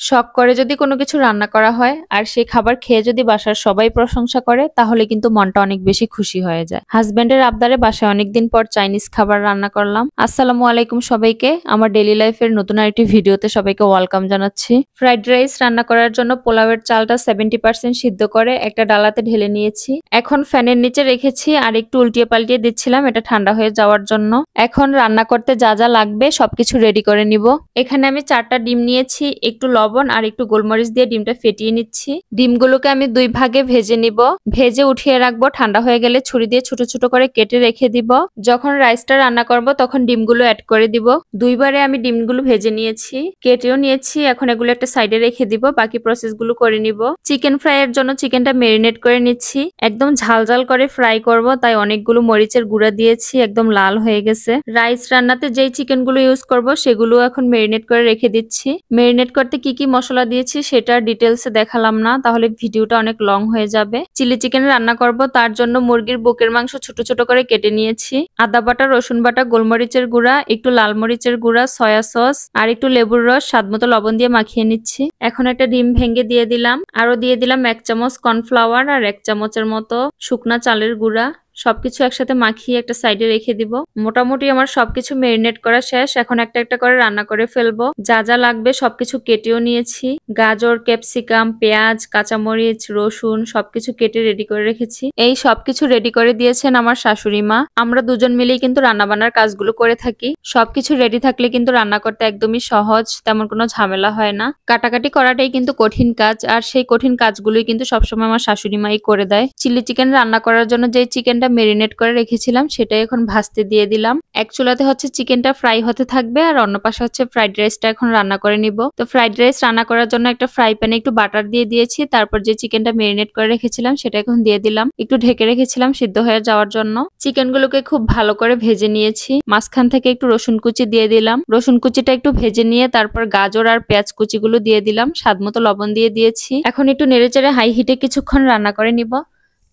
শখ করে যদি কোনো কিছু রান্না করা হয় আর সেই খাবার খেয়ে যদি বাসার সবাই প্রশংসা করে তাহলে কিন্তু মনটা অনেক বেশি খুশি হয়ে যায়। হাজবেন্ডের আবদারে বাসায় অনেকদিন পর চাইনিজ খাবার রান্না করলাম। আসসালামু আলাইকুম সবাইকে, আমার ডেইলি লাইফের নতুন আরেকটি ভিডিওতে সবাইকে ওয়েলকাম জানাচ্ছি। ফ্রাইড রাইস রান্না করার জন্য পোলাওয়ের চালটা 70% সিদ্ধ করে একটা ডালাতে ঢেলে নিয়েছি। এখন ফ্যানের নিচে রেখেছি আর একটু উল্টিয়ে পাল্টিয়ে দিচ্ছিলাম এটা ঠান্ডা হয়ে যাওয়ার জন্য। এখন রান্না করতে যা যা লাগবে সবকিছু রেডি করে নিব। এখানে আমি 4টা ডিম নিয়েছি, একটু লবণ আর একটু গোলমরিচ দিয়ে ডিমটা ফেটিয়ে নিচ্ছি। ডিমগুলোকে আমি 2 ভাগে ভেজে নিব, ভেজে উঠিয়ে রাখবো। ঠান্ডা হয়ে গেলে ছুরি দিয়ে ছোট ছোট করে কেটে রেখে দিব। যখন রাইসটা রান্না করব তখন ডিমগুলো অ্যাড করে দিব। 2বারে আমি ডিমগুলো ভেজে নিয়েছি, কেটেও নিয়েছি। এখন এগুলো একটা সাইডে রেখে দিব, বাকি প্রসেসগুলো করে নিব। চিকেন ফ্রাই এর জন্য চিকেনটা মেরিনেট করে নিচ্ছি। একদম ঝাল ঝাল করে ফ্রাই করব, তাই অনেকগুলো মরিচের গুঁড়া দিয়েছি, একদম লাল হয়ে গেছে। রাইস রান্নাতে যেই চিকেনগুলো ইউজ করব সেগুলো এখন মেরিনেট করে রেখে দিচ্ছি। মেরিনেট করতে কি কি মশলা দিয়েছি সেটা ডিটেলসে দেখালাম না, তাহলে ভিডিওটা অনেক লং হয়ে যাবে। চিলি চিকেন রান্না করব, তার জন্য মুরগির বুকের মাংস ছোট ছোট করে কেটে নিয়েছি। আদা বাটা, রসুন বাটা, গোলমরিচের গুঁড়া, একটু লাল মরিচের গুঁড়া, সয়া সস আর একটু লেবুর রস স্বাদমতো লবণ দিয়ে মাখিয়ে নিচ্ছি। এখন একটা ডিম ভেঙে দিয়ে দিলাম, আরো দিয়ে দিলাম 1 চামচ কর্নফ্লাওয়ার আর 1 চামচের মতো শুকনা চালের গুঁড়া। সবকিছু একসাথে মাখিয়ে একটা সাইডে রেখে দিব। মোটামুটি আমার সবকিছু মেরিনেট করা শেষ। এখন একটা একটা করে রান্না করে ফেলবো। যা যা লাগবে সবকিছু কেটেও নিয়েছি। গাজর, ক্যাপসিকাম, পেঁয়াজ, কাঁচামরিচ, রসুন সবকিছু কেটে রেডি করে রেখেছি। এই সবকিছু রেডি করে দিয়েছেন আমার শাশুড়ি মা। আমরা দুজন মিলেই কিন্তু রান্না বান্নার কাজগুলো করে থাকি। সবকিছু রেডি থাকলে কিন্তু রান্না করতে একদমই সহজ, তেমন কোনো ঝামেলা হয় না। কাটাকাটি করাটাই কিন্তু কঠিন কাজ, আর সেই কঠিন কাজগুলোই কিন্তু সবসময় আমার শাশুড়ি মাই করে দেয়। চিলি চিকেন রান্না করার জন্য যে চিকেনটা মেরিনেট করে রেখেছিলাম সেটাই এখন ভাজতে দিয়ে দিলাম। এক চুলাতে হচ্ছে চিকেনটা ফ্রাই হতে থাকবে আর অন্য পাশে হচ্ছে ফ্রাইড রাইসটা এখন রান্না করে নিব। তো ফ্রাইড রাইস রান্না করার জন্য একটা ফ্রাই প্যানে একটু বাটার দিয়ে দিয়েছি, তারপর যে চিকেনটা মেরিনেট করে রেখেছিলাম সেটা এখন দিয়ে দিলাম। একটু ঢেকে রেখেছিলাম সিদ্ধ হয়ে যাওয়ার জন্য। চিকেনগুলোকে খুব ভালো করে ভেজে নিয়েছি। মাঝখান থেকে একটু রসুন কুচি দিয়ে দিলাম। রসুন কুচিটা একটু ভেজে নিয়ে তারপর গাজর আর পেঁয়াজ কুচিগুলো দিয়ে দিলাম। স্বাদমতো লবণ দিয়ে দিয়েছি। এখন একটু নেড়েচেড়ে হাই হিটে কিছুক্ষণ রান্না করে নিব।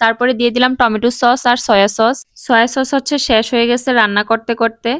তারপরে দিয়ে দিলাম টমেটো সস আর সয়া সস। সয়া সস হচ্ছে শেষ হয়ে গেছে রান্না করতে করতে,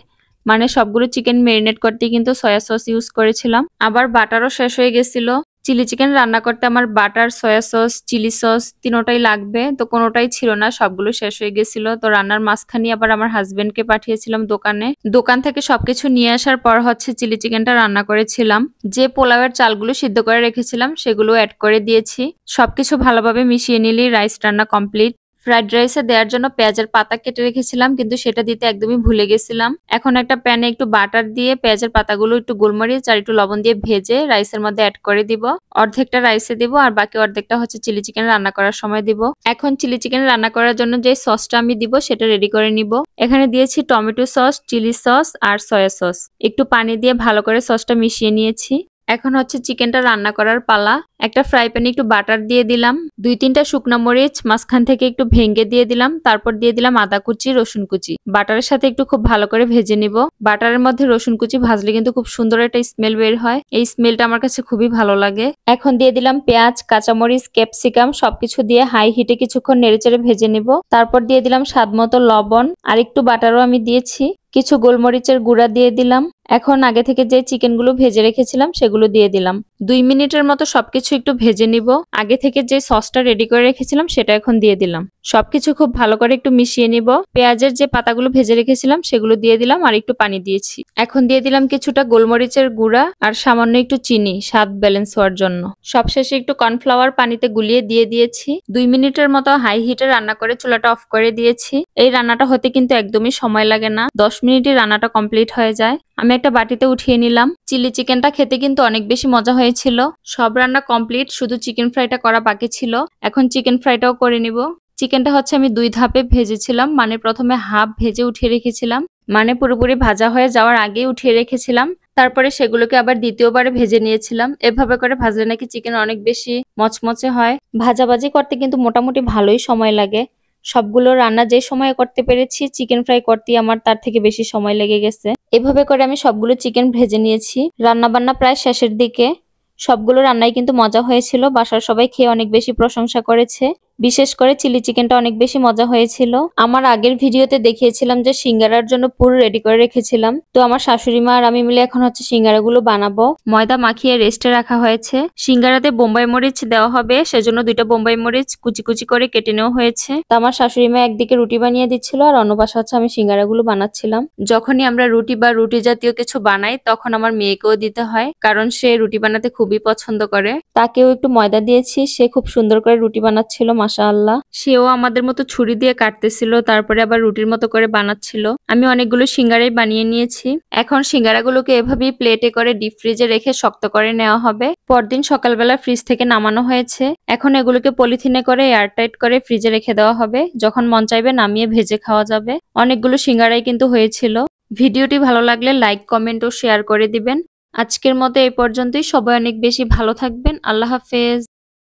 মানে সবগুলো চিকেন মেরিনেট করতে কিন্তু সয়া সস ইউজ করেছিলাম। আবার বাটারও শেষ হয়ে গেছিল। চিলি চিকেন রান্না করতে আমার butter, soya sauce, chilli sauce তিনোটাই লাগবে, তো কোনোটাই ছিল না, সবগুলো শেষ হয়ে গেছিল। তো রান্নার মাঝখানে আবার আমার হাজবেন্ডকে পাঠিয়েছিলাম দোকানে। দোকান থেকে সবকিছু নিয়ে আসার পর হচ্ছে চিলি চিকেনটা রান্না করেছিলাম। যে পোলাওয়ের চালগুলো সিদ্ধ করে রেখেছিলাম সেগুলো অ্যাড করে দিয়েছি। সবকিছু ভালোভাবে মিশিয়ে নিলেই রাইস রান্না কমপ্লিট। ফ্রাইড রাইসে দেওয়ার জন্য পেঁয়াজের পাতা কেটে রেখেছিলাম, কিন্তু সেটা দিতে একদমই ভুলে গেছিলাম। এখন একটা প্যানে একটু বাটার দিয়ে পেঁয়াজের পাতাগুলো একটু গোলমরিচ আর একটু লবণ দিয়ে ভেজে রাইসের মধ্যে অ্যাড করে দিব। অর্ধেকটা রাইসে দিব আর বাকি অর্ধেকটা হচ্ছে চিলি চিকেন রান্না করার সময় দিব। এখন চিলি চিকেন রান্না করার জন্য যে সসটা আমি দিব সেটা রেডি করে নিব। এখানে দিয়েছি টমেটো সস, চিলি সস আর সয়া সস। একটু পানি দিয়ে ভালো করে সসটা মিশিয়ে নিয়েছি। এখন হচ্ছে চিকেনটা রান্না করার পালা। একটা ফ্রাই প্যানে একটু বাটার দিয়ে দিলাম। 2-3টা শুকনো মরিচ মাঝখান থেকে একটু ভেঙে দিয়ে দিলাম। তারপর দিয়ে দিলাম আদা কুচি, রসুন কুচি। বাটারের সাথে একটু খুব ভালো করে ভেজে নিব। বাটারের মধ্যে রসুন কুচি ভাজলে কিন্তু খুব সুন্দর একটা স্মেল বের হয়। এই স্মেলটা আমার কাছে খুবই ভালো লাগে। এখন দিয়ে দিলাম পেঁয়াজ, কাঁচামরিচ, ক্যাপসিকাম সবকিছু দিয়ে হাই হিটে কিছুক্ষণ নেড়েচেড়ে ভেজে নিব। তারপর দিয়ে দিলাম স্বাদমতো লবণ আর একটু বাটারও আমি দিয়েছি। কিছু গোলমরিচের গুঁড়া দিয়ে দিলাম। এখন আগে থেকে যে চিকেনগুলো ভেজে রেখেছিলাম সেগুলো দিয়ে দিলাম। 2 মিনিটের মতো সবকিছু একটু ভেজে নিব। আগে থেকে যে সসটা রেডি করে রেখেছিলাম সেটা এখন দিয়ে দিলাম। সবকিছু খুব ভালো করে একটু মিশিয়ে নিব। পেঁয়াজের যে পাতাগুলো ভেজে রেখেছিলাম সেগুলো দিয়ে দিলাম আর একটু পানি দিয়েছি। এখন দিয়ে দিলাম কিছুটা গোলমরিচের গুঁড়া আর সামান্য একটু চিনি স্বাদ ব্যালেন্স হওয়ার জন্য। সবশেষে একটু কর্নফ্লাওয়ার পানিতে গুলিয়ে দিয়ে দিয়েছি। 2 মিনিটের মতো হাই হিটে রান্না করে চুলাটা অফ করে দিয়েছি। এই রান্নাটা হতে কিন্তু একদমই সময় লাগে না, 10 মিনিটে রান্নাটা কমপ্লিট হয়ে যায়। আমি একটা বাটিতে উঠিয়ে নিলাম। চিলি চিকেনটা খেতে কিন্তু অনেক বেশি মজা হয়েছিল। সব রান্না কমপ্লিট, শুধু চিকেন ফ্রাইটা করা বাকি ছিল। এখন চিকেন ফ্রাইটাও করে নিব। চিকেনটা হচ্ছে আমি 2 ধাপে ভেজেছিলাম, মানে প্রথমে হাফ ভেজে উঠিয়ে রেখেছিলাম, মানে পুরোপুরি ভাজা হয়ে যাওয়ার আগেই উঠিয়ে রেখেছিলাম। তারপরে সেগুলোকে আবার দ্বিতীয়বারে ভেজে নিয়েছিলাম। এভাবে করে ভাজলে নাকি চিকেন অনেক বেশি মচমচে হয়। ভাজাভাজি করতে কিন্তু মোটামুটি ভালোই সময় লাগে। সবগুলো রান্না যে সময়ে করতে পেরেছি, চিকেন ফ্রাই করতে আমার তার থেকে বেশি সময় লেগে গেছে। এভাবে করে আমি সবগুলো চিকেন ভেজে নিয়েছি। রান্না বান্না প্রায় শেষের দিকে। সবগুলো রান্নাই কিন্তু মজা হয়েছিল। বাসার সবাই খেয়ে অনেক বেশি প্রশংসা করেছে। বিশেষ করে চিলি চিকেনটা অনেক বেশি মজা হয়েছিল। আমার আগের ভিডিওতে দেখিয়েছিলাম যে সিঙ্গারার জন্য পুর রেডি করে রেখেছিলাম। তো আমার শাশুড়ি মা আর আমি মিলে এখন হচ্ছে সিঙ্গারাগুলো বানাবো। ময়দা মাখিয়ে রেস্টে রাখা হয়েছে। সিঙ্গারাতে বোম্বাই মরিচ দেওয়া হবে, সেজন্য 2টা বোম্বাই মরিচ কুচি কুচি করে কেটে নেওয়া হয়েছে। তো আমার শাশুড়ি মা একদিকে রুটি বানিয়ে দিচ্ছিল আর অন্য পাশে হচ্ছে আমি সিঙ্গারাগুলো বানাচ্ছিলাম। যখনই আমরা রুটি বা রুটি জাতীয় কিছু বানাই তখন আমার মেয়েকেও দিতে হয়, কারণ সে রুটি বানাতে খুবই পছন্দ করে। তাকেও একটু ময়দা দিয়েছি, সে খুব সুন্দর করে রুটি বানাচ্ছিল মাশাআল্লাহ। সেও আমাদের মতো ছুরি দিয়ে কাটতেছিল, তারপরে আবার রুটির মতো করে বানাচ্ছিল। আমি অনেকগুলো সিঙ্গারাই বানিয়ে নিয়েছি। এখন সিঙ্গারাগুলোকে এভাবেই প্লেটে করে ডিপ ফ্রিজে রেখে শক্ত করে নেওয়া হবে। পরদিন সকালবেলা ফ্রিজ থেকে নামানো হয়েছে। এখন এগুলোকে পলিথিনে করে এয়ারটাইট করে ফ্রিজে রেখে দেওয়া হবে, যখন মন চাইবে নামিয়ে ভেজে খাওয়া যাবে। অনেকগুলো সিঙ্গারাই কিন্তু হয়েছিল। ভিডিওটি ভালো লাগলে লাইক, কমেন্ট ও শেয়ার করে দিবেন। আজকের মতো এই পর্যন্তই। সবাই অনেক বেশি ভালো থাকবেন। আল্লাহ হাফেজ।